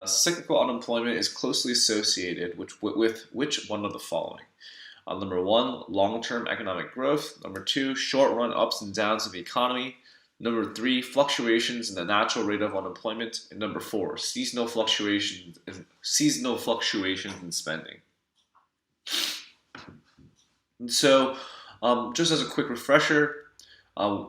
Cyclical unemployment is closely associated with which one of the following? Number one, long-term economic growth. Number two, short-run ups and downs of the economy. Number three, fluctuations in the natural rate of unemployment. And number four, seasonal fluctuations in spending. And so, just as a quick refresher,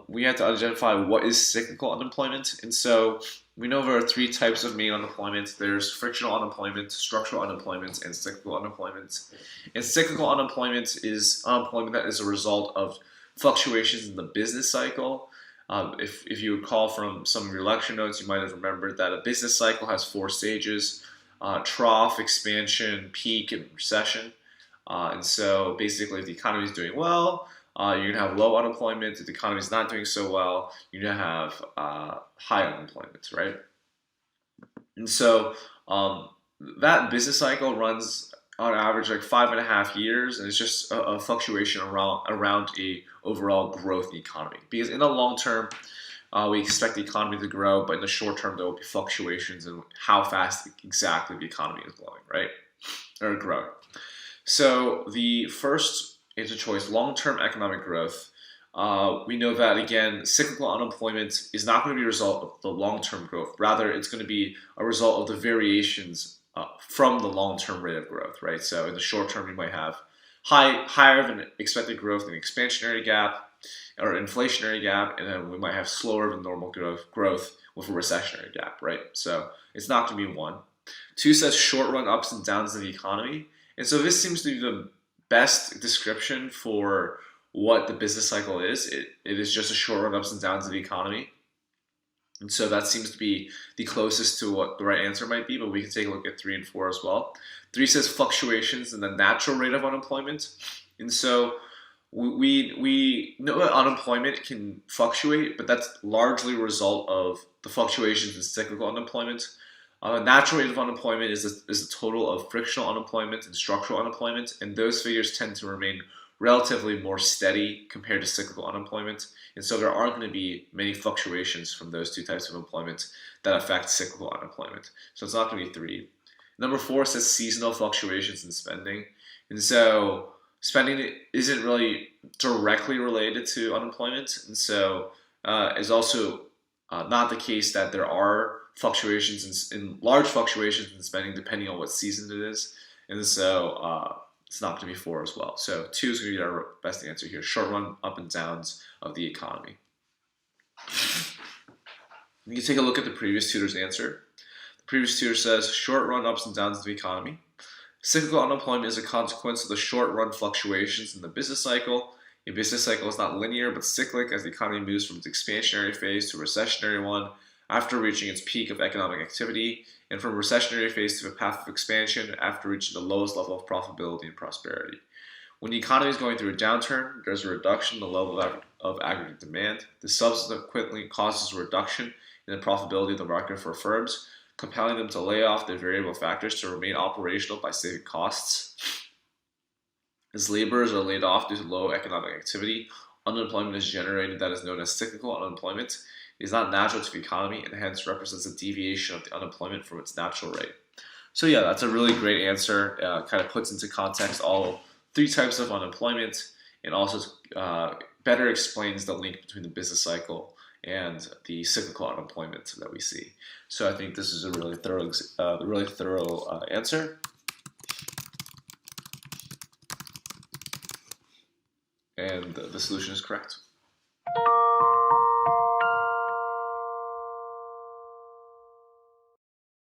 we have to identify what is cyclical unemployment. And so we know there are three types of main unemployment. There's frictional unemployment, structural unemployment, and cyclical unemployment. And cyclical unemployment is unemployment that is a result of fluctuations in the business cycle. If you recall from some of your lecture notes, you might have remembered that a business cycle has four stages: trough, expansion, peak, and recession. And so basically, if the economy is doing well, you're going to have low unemployment. If the economy is not doing so well, you're going to have high unemployment, right? And so that business cycle runs on average like 5.5 years, and it's just a fluctuation around a overall growth in the economy. Because in the long term, we expect the economy to grow, but in the short term, there will be fluctuations in how fast exactly the economy is growing, right? Or growing. So the first answer choice, long-term economic growth. We know that, again, cyclical unemployment is not going to be a result of the long-term growth. Rather, it's going to be a result of the variations from the long-term rate of growth, right? So in the short term, you might have higher than expected growth in the expansionary gap or inflationary gap, and then we might have slower than normal growth with a recessionary gap, right? So it's not going to be one. Two says short-run ups and downs in the economy. And so this seems to be the best description for what the business cycle is. It is just a short run ups and downs of the economy. And so that seems to be the closest to what the right answer might be, but we can take a look at 3 and 4 as well. 3 says fluctuations in the natural rate of unemployment. And so we know that unemployment can fluctuate, but that's largely a result of the fluctuations in cyclical unemployment. Natural rate of unemployment is a total of frictional unemployment and structural unemployment, and those figures tend to remain relatively more steady compared to cyclical unemployment, and so there aren't going to be many fluctuations from those two types of employment that affect cyclical unemployment. So it's not going to be 3. Number 4 says seasonal fluctuations in spending, and so spending isn't really directly related to unemployment, and so is also not the case that there are fluctuations in large fluctuations in spending depending on what season it is, and so it's not going to be 4 as well. So 2 is going to be our best answer here. Short run up and downs of the economy. You can take a look at the previous tutor's answer. The previous tutor says short run ups and downs of the economy. Cyclical unemployment is a consequence of the short run fluctuations in the business cycle. A business cycle is not linear but cyclic as the economy moves from its expansionary phase to a recessionary one after reaching its peak of economic activity, and from recessionary phase to a path of expansion after reaching the lowest level of profitability and prosperity. When the economy is going through a downturn, there's a reduction in the level of aggregate demand. This subsequently causes a reduction in the profitability of the market for firms, compelling them to lay off their variable factors to remain operational by saving costs. As laborers are laid off due to low economic activity, unemployment is generated that is known as cyclical unemployment. It is not natural to the economy and hence represents a deviation of the unemployment from its natural rate. So yeah, that's a really great answer. Kind of puts into context all 3 types of unemployment and also better explains the link between the business cycle and the cyclical unemployment that we see. So I think this is a really thorough answer. And the solution is correct.